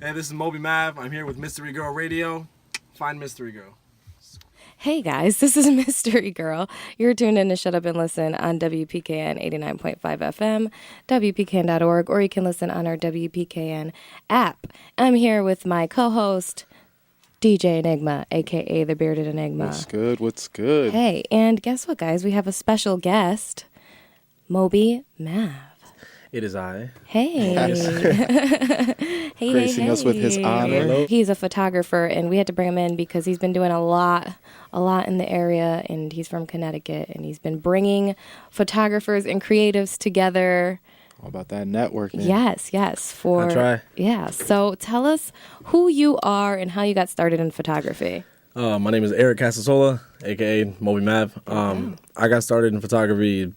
Hey, this is Moby Mav. I'm here with Mystery Girl Radio. Find Mystery Girl. Hey guys, this is Mystery Girl. You're tuned in to Shut Up and Listen on WPKN 89.5 FM, WPKN.org, or you can listen on our WPKN app. I'm here with my co-host, DJ Enigma, aka the Bearded Enigma. What's good? What's good? Hey, and guess what, guys? We have a special guest, Moby Mav. It is I. Hey. Gracing us with his honor. Hello. He's a photographer, and we had to bring him in because he's been doing a lot in the area, and he's from Connecticut, and he's been bringing photographers and creatives together. All about that networking. Yes. I try. Yeah. So tell us who you are and how you got started in photography. My name is Erick Casasola, a.k.a. Moby Mav. I got started in photography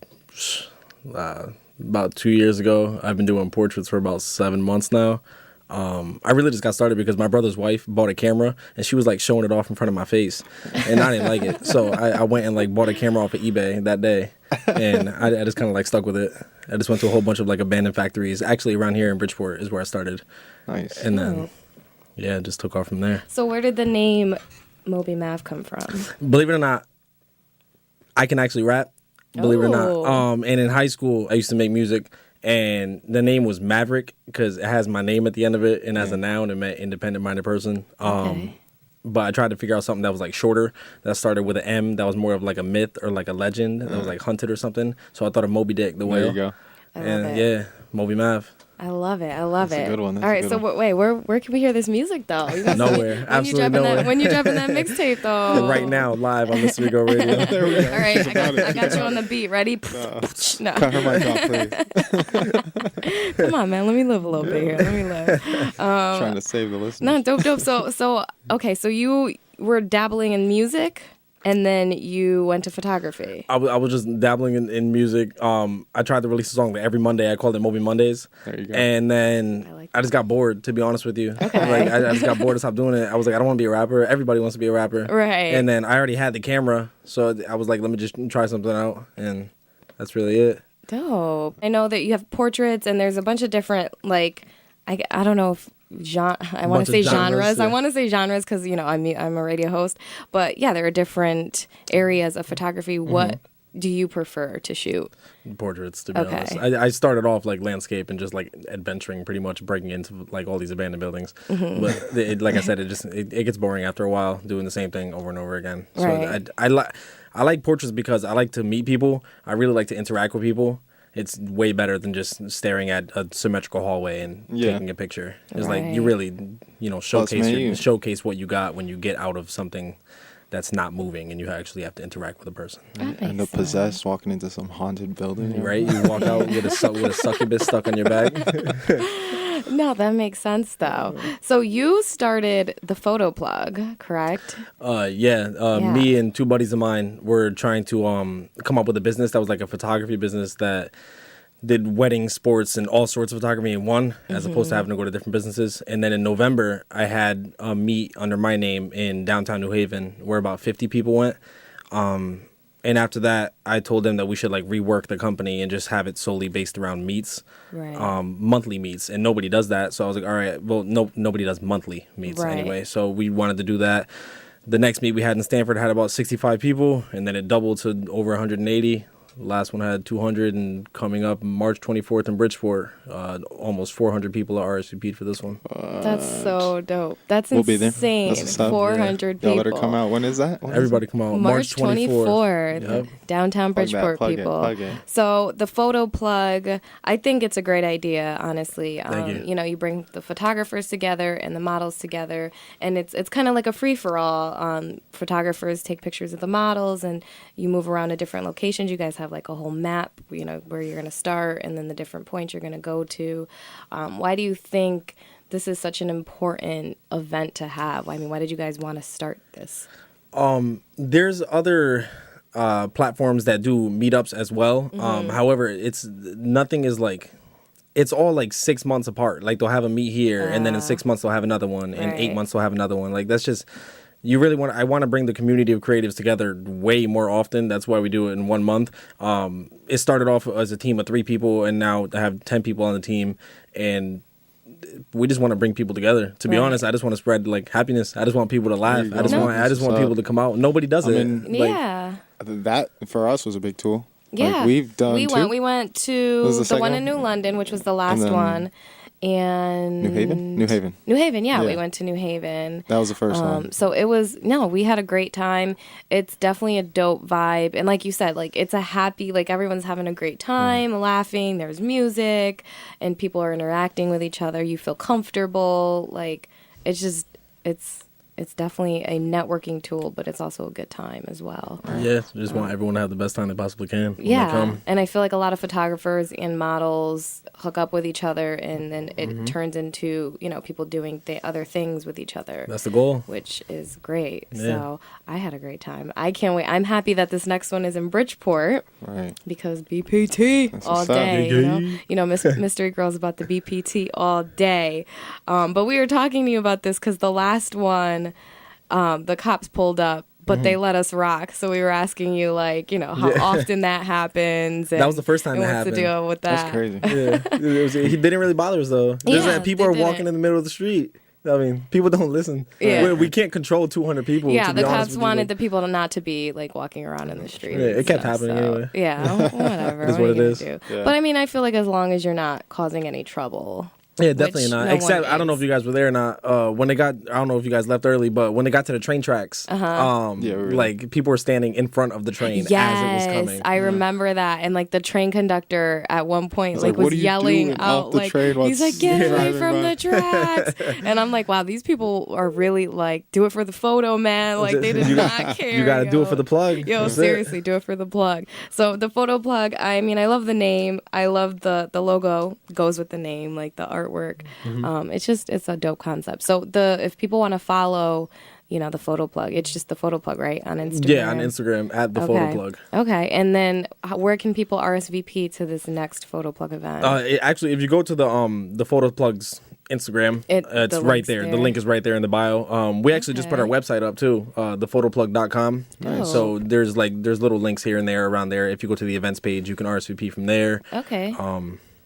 about 2 years ago. I've been doing portraits for about 7 months now. I really just got started because my brother's wife bought a camera and she was like showing it off in front of my face, and I didn't like it. So I went and like bought a camera off of eBay that day, and I just kind of like stuck with it. I just went to a whole bunch of like abandoned factories. Actually, around here in Bridgeport is where I started. Nice. And then, yeah, it just took off from there. So where did the name Moby Mav come from? Believe it or not, I can actually rap. Believe it or Oh. not. And in high school, I used to make music, and the name was Maverick because it has my name at the end of it, and as a noun, it meant independent-minded person. Okay. But I tried to figure out something that was like shorter, that started with an M, that was more of like a myth or like a legend, that was like hunted or something. So I thought of Moby Dick, the There whale. you go. I love And it. yeah, Moby Mav. I love it. That's a good one. That's All a right, good so one. wait, where can we hear this music though? You guys- Nowhere. Absolutely nowhere. When you dropping that mixtape though? Right now, live on Mystery Go Radio. There we go. All right, I got it. you on the beat. Ready? No. Cut her mic off, please. Come on, man. Let me live a little bit here. Let me live. Trying to save the listeners. No, dope. So okay. So you were dabbling in music, and then you went to photography. I was just dabbling in music. I tried to release a song every Monday. I called it Moby Mondays. There you go. And then I like I just got bored, to be honest with you. Okay. Like I just got bored and stopped doing it. I was like, I don't want to be a rapper. Everybody wants to be a rapper. Right. And then I already had the camera, so I was like, let me just try something out, and that's really it. Dope. I know that you have portraits, and there's a bunch of different like I don't know if I want Bunch to say of genres, genres. I yeah. want to say genres because I'm a radio host, but yeah, there are different areas of photography. What do you prefer to shoot? Portraits, to be Okay. honest. I started off like landscape and just like adventuring, pretty much breaking into like all these abandoned buildings. But like I said, it gets boring after a while doing the same thing over and over again. So Right. I like portraits because I like to meet people. I really like to interact with people. It's way better than just staring at a symmetrical hallway and Yeah. taking a picture. It's Right. like you really, menu. showcase what you got when you get out of something that's not moving and you actually have to interact with a person. That End makes up possessed, walking into some haunted building. Right? You walk out with a succubus stuck on your back. No, that makes sense though. So you started the photo plug, correct? Yeah. Me and two buddies of mine were trying to come up with a business that was like a photography business that did wedding, sports, and all sorts of photography in one, as opposed to having to go to different businesses. And then in November, I had a meet under my name in downtown New Haven, where about 50 people went. And after that, I told them that we should like rework the company and just have it solely based around meets, Right. monthly meets, and nobody does that. So I was like, all right, well, nobody does monthly meets Right. anyway. So we wanted to do that. The next meet we had in Stanford had about 65 people, and then it doubled to over 180. Last one had 200, and coming up March 24th in Bridgeport, almost 400 people are RSVP'd for this one. That's so dope. That's We'll be there. insane. That's what's up. 400 Y'all people. better come out. When is that? When is Everybody come out March 24th, Yep. downtown Plug that, Bridgeport plug it, people. plug it. So the photo plug, I think it's a great idea, honestly. Thank you. You bring the photographers together and the models together, and it's kind of like a free for all. Photographers take pictures of the models, and you move around to different locations. You guys have like a whole map, where you're going to start, and then the different points you're going to go to. Why do you think this is such an important event to have? I mean, why did you guys want to start this? There's other platforms that do meetups as well. However, nothing is like, it's all like 6 months apart. Like they'll have a meet here, and then in 6 months they'll have another one, in 8 Right. months they'll have another one. Like that's just, I want to bring the community of creatives together way more often. That's why we do it in 1 month. It started off as a team of 3 people, and now I have 10 people on the team, and we just want to bring people together. To be honest, I just want to spread like happiness. I just want people to laugh. I just want people to come out. Nobody does it. Yeah. That for us was a big tool. Yeah. Like, we went to the one in New London, which was the last one. And New Haven, yeah, we went to New Haven. That was the first one. So we had a great time. It's definitely a dope vibe, and like you said, like it's a happy, like everyone's having a great time, laughing, there's music, and people are interacting with each other. You feel comfortable, like it's definitely a networking tool, but it's also a good time as well. Yeah, just want everyone to have the best time they possibly can. Yeah, and I feel like a lot of photographers and models hook up with each other, and then it turns into, people doing other things with each other. That's the goal. Which is great. Yeah. So I had a great time. I can't wait. I'm happy that this next one is in Bridgeport. Right. Because BPT all day, Mystery Girl's about the BPT all day. But we were talking to you about this because the last one, the cops pulled up, but they let us rock. So we were asking you, how often that happens. And that was the first time that happened. What's the deal with that? That's crazy. Yeah, he didn't really bother us though. People are walking in the middle of the street. I mean, people don't listen. Yeah. We can't control 200 people. Yeah, the cops wanted the people not to be walking around in the street. Yeah, it kept happening anyway. Yeah, whatever. That's what it is. Yeah. But I mean, I feel like as long as you're not causing any trouble. Yeah, definitely not. Except I don't know if you guys were there or not. When they got, I don't know if you guys left early, but when they got to the train tracks, people were standing in front of the train as it was coming. I remember that, and the train conductor at one point was yelling out, he's like, "Get away from the tracks!" And I'm like, "Wow, these people are really do it for the photo, man! They did not care. You gotta do it for the plug. Yo, seriously, do it for the plug." So the photo plug. I mean, I love the name. I love the logo goes with the name, the artwork. It's a dope concept. So if people want to follow, the photo plug, it's just the photo plug, right? On Instagram. Yeah, on Instagram at the photo plug. Okay, and then where can people RSVP to this next photo plug event? Actually, if you go to the photo plugs Instagram, it's right there. The link is right there in the bio. We actually just put our website up too, thephotopplug.com. Nice. So there's little links here and there around there. If you go to the events page, you can RSVP from there. Okay.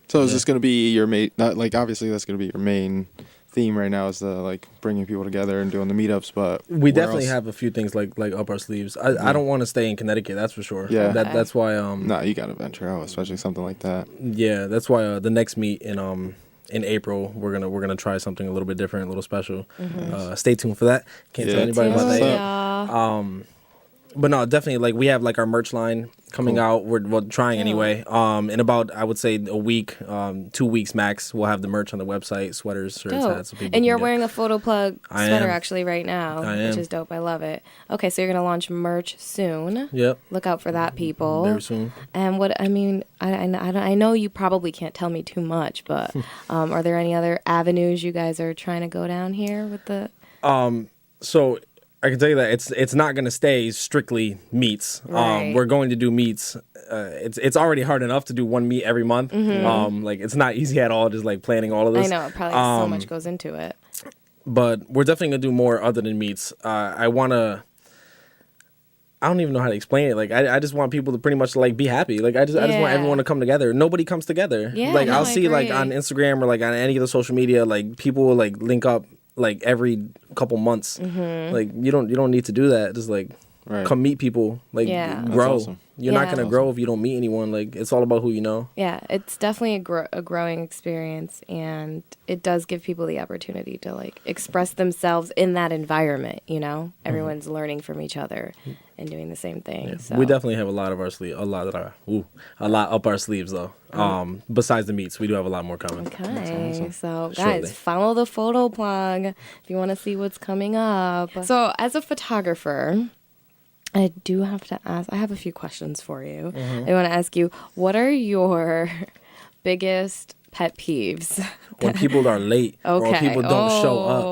So is this going to be your main? Obviously that's going to be your main theme right now is the bringing people together and doing the meetups. But we definitely have a few things like up our sleeves. I don't want to stay in Connecticut, that's for sure. Yeah, that's why. No, you got to venture out, especially something like that. Yeah, that's why the next meet in April we're gonna try something a little bit different, a little special. Stay tuned for that. Can't tell anybody about that yet. But no, definitely we have our merch line coming out. We're trying anyway. In about, I would say, a week, 2 weeks max, we'll have the merch on the website, sweaters, shirts, hats. So and you're wearing a photo plug sweater actually right now, which is dope. I love it. Okay, so you're gonna launch merch soon. Yep. Look out for that, people. Very soon. And I know you probably can't tell me too much, but are there any other avenues you guys are trying to go down here with the? So I can tell you that it's not going to stay strictly meets. Right. We're going to do meets. It's already hard enough to do one meet every month. It's not easy at all, just planning all of this. I know, probably so much goes into it. But we're definitely going to do more other than meets. I don't even know how to explain it. I just want people to pretty much be happy. I just want everyone to come together. Nobody comes together. Yeah, I'll see on Instagram or on any of the social media, people will link up every couple months. You don't need to do that. Just come meet people. Grow. Awesome. You're not gonna grow if you don't meet anyone. It's all about who you know. Yeah, it's definitely a growing experience, and it does give people the opportunity to express themselves in that environment. Everyone's learning from each other and doing the same thing. Yeah. So. We definitely have a lot up our sleeves though. Besides the meets, we do have a lot more coming. Okay, awesome. so guys, Shortly. follow the photo plug if you want to see what's coming up. So as a photographer, I do have to ask, I have a few questions for you. I want to ask you, what are your biggest pet peeves? When people are late or when people don't show up.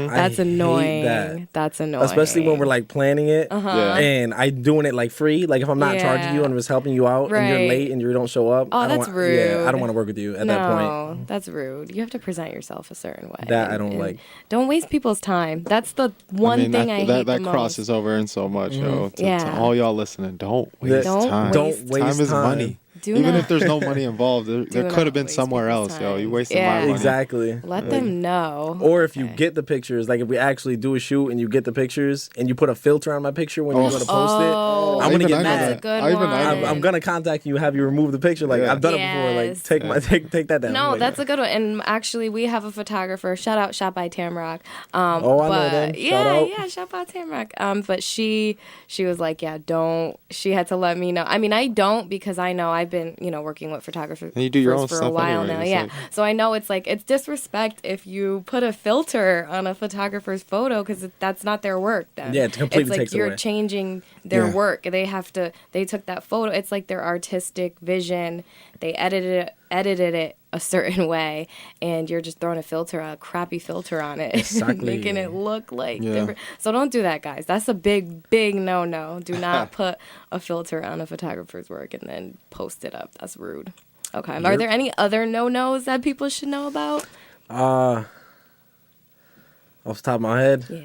That's annoying. That. That's annoying. Especially when we're planning it and I doing it free. If I'm not charging you and I'm just helping you out and you're late and you don't show up. That's rude. Yeah, I don't want to work with you at that point. No, that's rude. You have to present yourself a certain way. That I don't like. Don't waste people's time. That's the one thing I hate the most. That crosses over in so much, yo. To all y'all listening, don't waste time. Don't waste time. Time is time. money. Even if there's no money involved, there could have been waste somewhere people's else, yo. time. You wasted Yeah. my money. Exactly. Let them know. Or if you Okay. get the pictures, like if we actually do a shoot and you get the pictures and you put a filter on my picture when you're going to post Oh, it, I'm going to even get I know That's mad. a good I even one. I know I'm going to contact you, have you remove the picture. Like, Yeah. I've done it before. Like, Yes. take that down. No, Like, that's a good one. And actually, we have a photographer. Shout out Shot by Tamrock. Oh, I know but them. Shout Yeah, out. yeah, Shot by Tamrock. But she was like, yeah, don't. She had to let me know. I mean, I don't because I know I've been, working with photographers And you do your own for a stuff while anyway. now. It's Yeah, like- so I know it's like it's disrespect if you put a filter on a photographer's photo because that's not their work. Then Yeah, it completely it's like takes it you're away. changing their Yeah. work. They took that photo. It's like their artistic vision. They edited it a certain way, and you're just throwing a crappy filter on it, Exactly. making it look like Yeah. different. So don't do that, guys. That's a big no. Do not put a filter on a photographer's work and then post it up. That's rude. Okay. Are Yep. there any other no-nos that people should know about? off the top of my head, Yeah.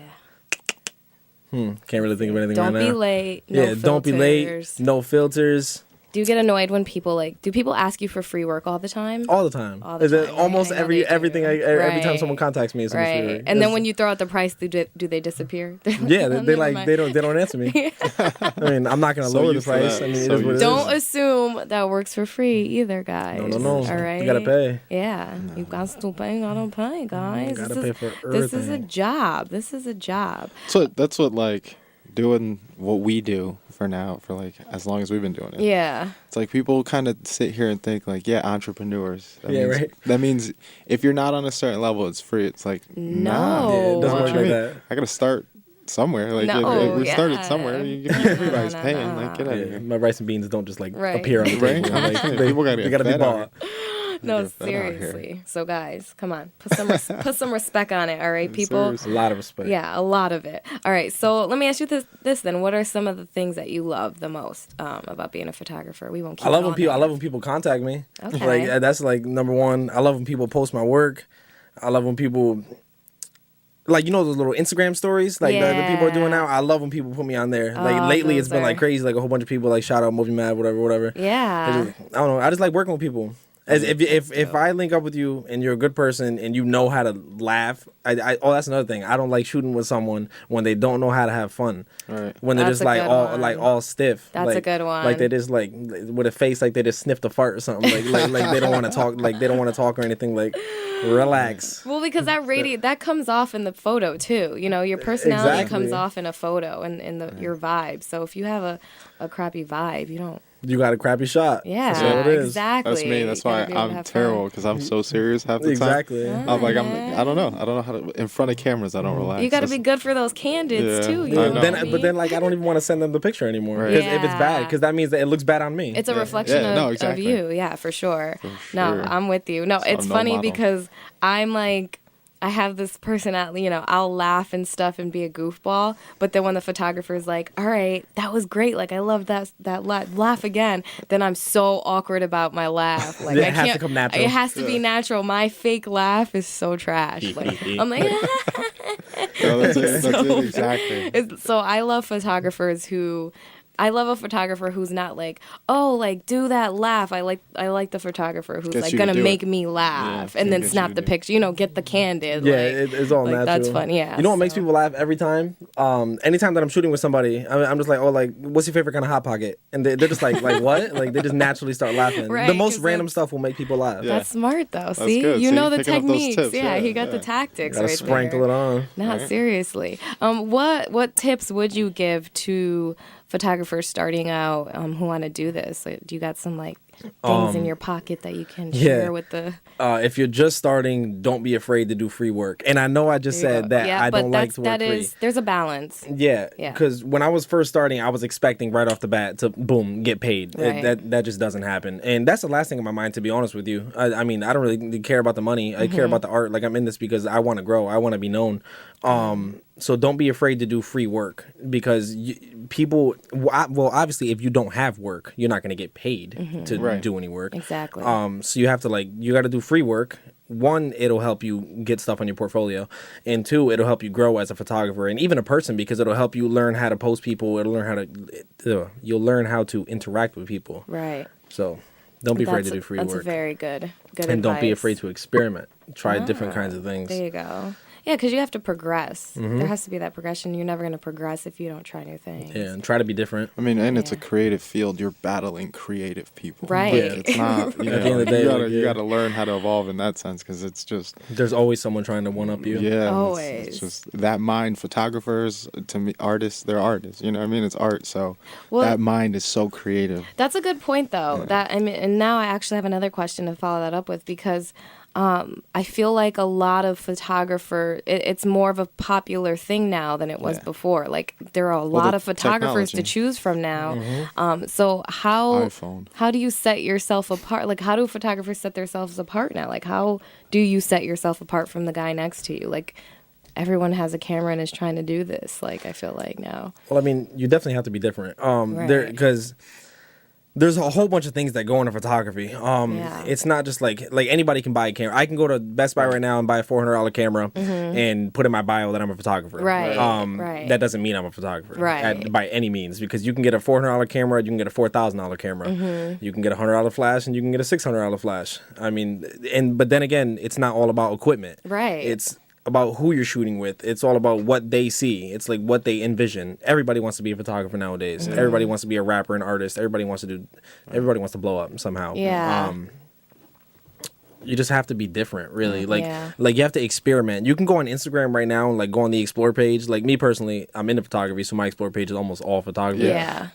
can't really think of anything Don't right now. be late. No Yeah, don't be late. filters. No filters. Do you get annoyed when do people ask you for free work all the time? All the time. All the Is it time. almost I know every they do. everything every time Right. someone contacts me, it's Right. free. And then when you throw out the price, do they disappear? yeah, they Never like mind. they don't answer me. I mean, I'm not gonna So lower the used to price. that. I mean, it So is what it used is. to Don't assume that works for free either, guys. No. All right. You gotta pay. Yeah, you got to pay. Gotta pay, guys. Gotta This pay is- for This is a everything. job. This is a job. So that's what like doing what we do for now for like as long as we've been doing it. Yeah. It's like people kind of sit here and think like, yeah, entrepreneurs. That Yeah, means, right. That means if you're not on a certain level, it's free. It's like No. nah. Yeah, it doesn't What work you like mean? that. I gotta start somewhere. Like No, if we yeah. started somewhere. Everybody's paying. Like get out of Yeah, here. my rice and beans don't just like Right. appear on the Right? table. I'm Like, saying, they, people gotta they get gotta be fed out bought. No, Get fed out here. seriously. So guys, come on, put some respect on it. All right, people. Seriously. A lot of respect. Yeah, a lot of it. All right, so let me ask you this then. What are some of the things that you love the most about being a photographer? We won't keep I love it when all people. I negative. love when people contact me. Okay. Like that's like number one. I love when people post my work. I love when people, like those little Instagram stories like the people are doing now. I love when people put me on there. Like Oh, lately, it's those been are- like crazy. Like a whole bunch of people like shout out Moby Mav, whatever. Yeah. I don't know. I just like working with people. As if I link up with you and you're a good person and you know how to laugh, that's another thing. I don't like shooting with someone when they don't know how to have fun. Right. When they're That's just a like good all one. like all stiff. That's like, a good one. Like they just like with a face like they just sniffed a fart or something. Like they don't want to talk. Like they don't want to talk or anything. Like relax. Well, because that comes off in the photo too. Your personality Exactly. comes off in a photo and your vibe. So if you have a crappy vibe, you don't. You got a crappy shot. Yeah, That's what it is. exactly. That's me. That's You gotta why be able to I'm have fun. terrible because I'm so serious half the time. Exactly. I'm like I don't know how to in front of cameras. I don't relax. You got to That's- be good for those candids Yeah, too. I You know. know Then, what I but mean? then, like, I don't even want to send them the picture anymore Right. because if it's bad, Yeah. because that means that it looks bad on me. It's a Yeah. reflection Yeah, no, of exactly. you. Yeah, for sure. No, sure. I'm with you. No, So it's no funny model. because I'm like, I have this personality, I'll laugh and stuff and be a goofball. But then when the photographer's like, all right, that was great. Like, I love that laugh again. Then I'm so awkward about my laugh. Like, It I has to can't, come natural. It has to be natural. My fake laugh is so trash. Like, I'm like, No, that's it. That's it exactly. So I love photographers I love a photographer who's not like, oh, like do that laugh. I like the photographer who's Gets like you to gonna do make it. me laugh Yeah, and then gets you snap to the do it. picture. Get the candid. Yeah, like, it's all like, natural. That's fun. Yeah. You know what makes so- people laugh every time? Anytime that I'm shooting with somebody, I'm just like, oh, like, what's your favorite kind of hot pocket? And they're just like what? Like they just naturally start laughing. Right, the most 'cause random that's- stuff will make people laugh. Yeah. That's smart though. See, good. you See, know the picking up those techniques. tips, Yeah, yeah, he got the yeah. tactics Gotta right sprinkle there. it on. No, Right. seriously. What tips would you give to photographers starting out who want to do this? Like, do you got some like things in your pocket that you can share with the? If you're just starting, don't be afraid to do free work. And I know I just said that yeah, I but don't like to work that free. is there's a balance. Yeah, Yeah. because when I was first starting, I was expecting right off the bat to boom get paid. Right. That just doesn't happen, and that's the last thing in my mind. To be honest with you, I mean I don't really care about the money. I care about the art. Like I'm in this because I want to grow. I want to be known. So don't be afraid to do free work because people. Well, obviously, if you don't have work, you're not going to get paid to Right. do any work. Exactly. So you have to you got to do free work. One, it'll help you get stuff on your portfolio, and two, it'll help you grow as a photographer and even a person because it'll help you learn how to post people. It'll learn how to you'll learn how to interact with people. Right. So Don't be afraid to do free That's work. very good And don't be advice. afraid to experiment. Try different kinds of things. There you go. Yeah, because you have to progress. Mm-hmm. There has to be that progression. You're never going to progress if you don't try new things. Yeah, and try to be different. I mean, and it's a Yeah. creative field. You're battling creative people. Right. Like, it's not. You know, At the end of the day, you gotta learn how to evolve in that sense because it's just. There's always someone trying to one up you. Yeah. Always. It's just that mind. Photographers, to me, artists. They're artists. You know what I mean? It's art. So Well, that mind is so creative. That's a good point, though. And now I actually have another question to follow that up with because I feel like a lot of it's more of a popular thing now than it was before. Like there are a lot the of photographers to technology. choose from now. So how iPhone. do you set yourself apart? Like how do photographers set themselves apart now? Like how do you set yourself apart from the guy next to you? Like everyone has a camera and is trying to do this. Like I feel like now. Well, I mean, you definitely have to be different. Right. Because there's a whole bunch of things that go into photography. It's not just like anybody can buy a camera. I can go to Best Buy right now and buy a $400 camera and put in my bio that I'm a photographer. Right. Right. That doesn't mean I'm a photographer. Right. By any means, because you can get a $400 camera, you can get a $4,000 camera, you can get a $100 flash, and you can get a $600 flash. I mean, but then again, it's not all about equipment. Right. It's about who you're shooting with. It's all about what they see. It's like what they envision. Everybody wants to be a photographer nowadays. Everybody wants to be a rapper, an artist. Everybody wants to blow up somehow. Yeah. You just have to be different, really. Like Yeah. you have to experiment. You can go on Instagram right now and like go on the explore page. Like me personally, I'm into photography, so my explore page is almost all photography. Yeah.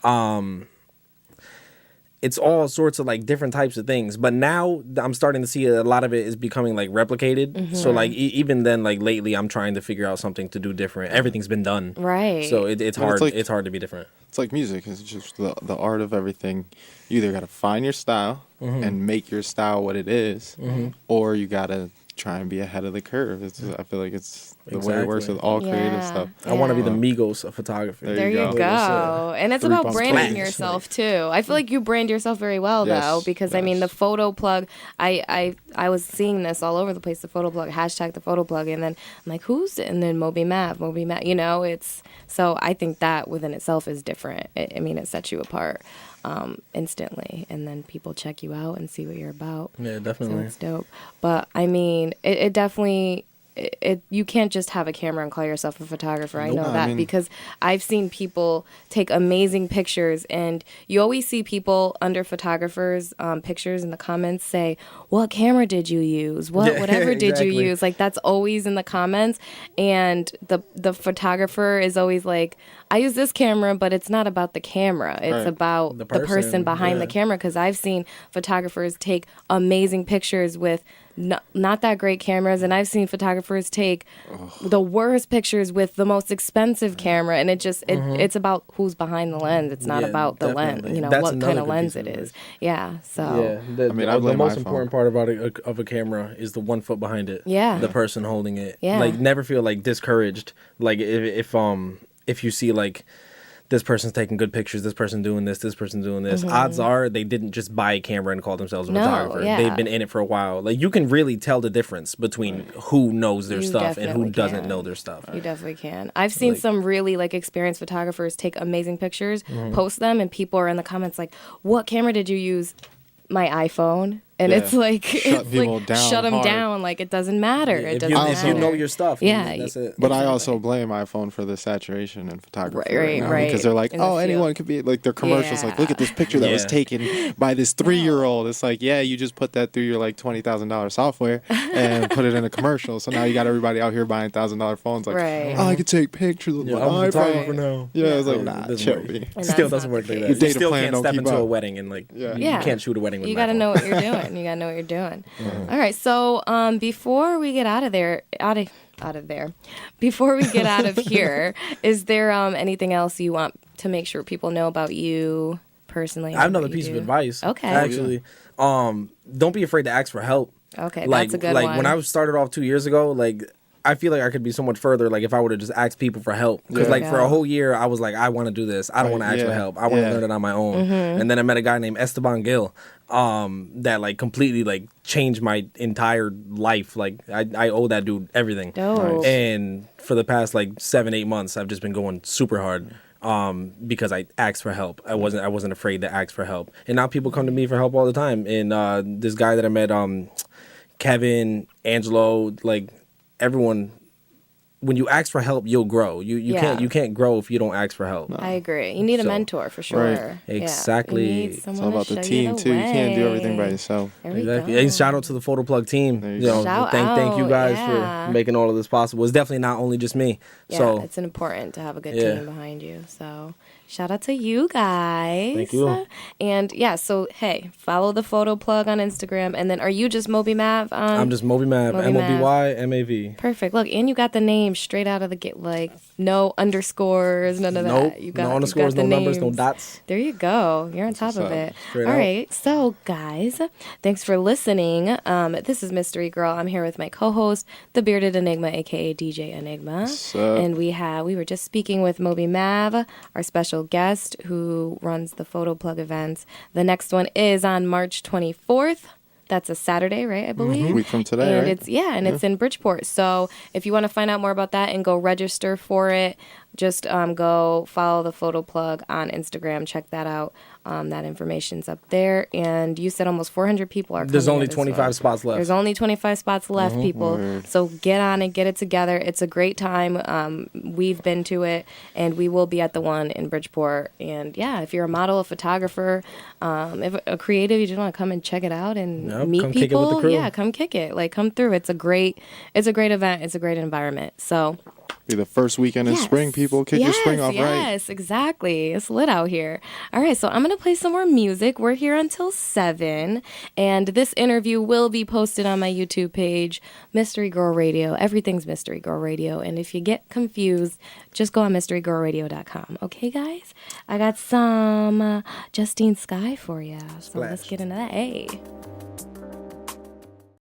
It's all sorts of like different types of things, but now I'm starting to see a lot of it is becoming like replicated. So like even then, like lately, I'm trying to figure out something to do different. Everything's been done, Right. so it's But hard. it's like- it's hard to be different. It's like music. It's just the art of everything. You either got to find your style and make your style what it is, or you got to try and be ahead of the curve. I feel like it's the way it works Exactly. with all creative Yeah. stuff. I want to be the Yeah. Migos of photography. There you you go. go. And it's Three about bumps branding plays. yourself too. I feel like you brand yourself very well though, Yes, because I mean the yes. photo plug. I was seeing this all over the place. The photo plug, hashtag the photo plug, and then I'm like, who's? And then Moby Mav. You know, it's so I think that within itself is different. I mean, it sets you apart instantly, and then people check you out and see what you're about. Yeah, So definitely. it's dope. But I mean, it definitely. You can't just have a camera and call yourself a photographer. I Nope. know I that mean- because I've seen people take amazing pictures, and you always see people under photographers' pictures in the comments say, "What camera did you use? Yeah, Whatever did you exactly. use?" Like that's always in the comments, and the photographer is always like, "I use this camera, but it's not about the camera. It's Right. about The the person person, behind the yeah. camera." Because I've seen photographers take amazing pictures with not that great cameras, and I've seen photographers take the worst pictures with the most expensive camera, and it's about who's behind the lens. It's not Yeah, about the definitely. lens, you know, That's what kind another of good lens piece it of is. Yeah, so Yeah, I mean, I the blame most iPhone. important part about of a camera is the 1 foot behind it. Yeah. the person holding it. Yeah. Like never feel like discouraged. Like if you see like this person's taking good pictures, this person doing this person doing this. Odds are they didn't just buy a camera and call themselves a No, photographer. yeah. They've been in it for a while. Like you can really tell the difference between who knows their You stuff and who definitely doesn't can. know their stuff. you definitely can. I've seen Like- some really like experienced photographers take amazing pictures, post them, and people are in the comments like, "What camera did you use?" My iPhone. And Yeah. it's like, Shut people down shut them hard. down. Like it doesn't matter. It If doesn't you, matter. if you know your stuff, Yeah, that's it. But I also blame iPhone for the saturation in photography Right, now, right. because they're like, In the oh, field. anyone could be like their commercials. Like, look at this picture that was Yeah. taken by this 3-year-old. It's like, yeah, you just put that through your like $20,000 software and put it in a commercial. So now you got everybody out here buying $1,000 phones. Like, Right. oh, I could take pictures with Yeah, my I'm a iPhone. photographer now. Yeah, it's like, It nah, doesn't chill work. me. And Still that's doesn't not work the like case. that. Your You data still plan can't don't step keep into a up. wedding and like Yeah. you Yeah. can't shoot a wedding with You an got to iPhone. know what you're doing. You got to know what you're doing. All right. So before we get out of there, before we get out of here, is there anything else you want to make sure people know about you personally? I have and what another you piece of do? advice. Okay. Actually, don't be afraid to ask for help. Okay, Like, that's a good like one. when I started off 2 years ago, like I feel like I could be so much further. Like if I would have just asked people for help, because Yeah. like for Yeah. a whole year I was like, I want to do this. I don't want to ask for Yeah. help. I want to Yeah. learn it on my own. Mm-hmm. And then I met a guy named Esteban Gil, that like completely like changed my entire life. Like I owe that dude everything. Dope. Nice. And for the past like 7-8 months, I've just been going super hard. because I asked for help. I wasn't afraid to ask for help. And now people come to me for help all the time. And this guy that I met, Kevin, Angelo, like everyone, when you ask for help, you'll grow. You can't grow if you don't ask for help. I agree. You need a mentor for sure. Right. Exactly. It's all about the team too. You can't do everything by yourself. Exactly. And shout out to the Photo Plug team. Thank you guys for making all of this possible. It's definitely not only just me. Yeah, so it's important to have a good team behind you. So shout out to you guys. Thank you. And so hey, follow the Photo Plug on Instagram. And then are you just Moby Mav? I'm just Moby Mav. MOBY-MAV. Perfect. Look, and you got the name straight out of the gate, like no underscores, none of that. No underscores, no numbers, no dots. There you go. You're on top of it. All right. So, guys, thanks for listening. This is Mystery Girl. I'm here with my co-host, the Bearded Enigma, aka DJ Enigma. And we were just speaking with Moby Mav, our special guest who runs the Photo Plug events. The next one is on March 24th. That's a Saturday, right? I believe. A week from today, and right? It's in Bridgeport. So if you want to find out more about that and go register for it, just go follow the Photo Plug on Instagram. Check that out. That information's up there. And you said almost 400 people are coming. There's only 25 spots left. There's only 25 spots left, people. So get on and get it together. It's a great time. We've been to it, and we will be at the one in Bridgeport. And if you're a model, a photographer, if a creative, you just want to come and check it out and meet come people. kick it with the crew. Come kick it. Like, come through. It's a great event. It's a great environment. So. Be the first weekend in spring, people. Kick your spring off right. Yes, exactly. It's lit out here. All right, so I'm going to play some more music. We're here until 7, and this interview will be posted on my YouTube page, Mystery Girl Radio. Everything's Mystery Girl Radio, and if you get confused, just go on mysterygirlradio.com. Okay, guys? I got some Justine Skye for you, so let's get into that. Hey.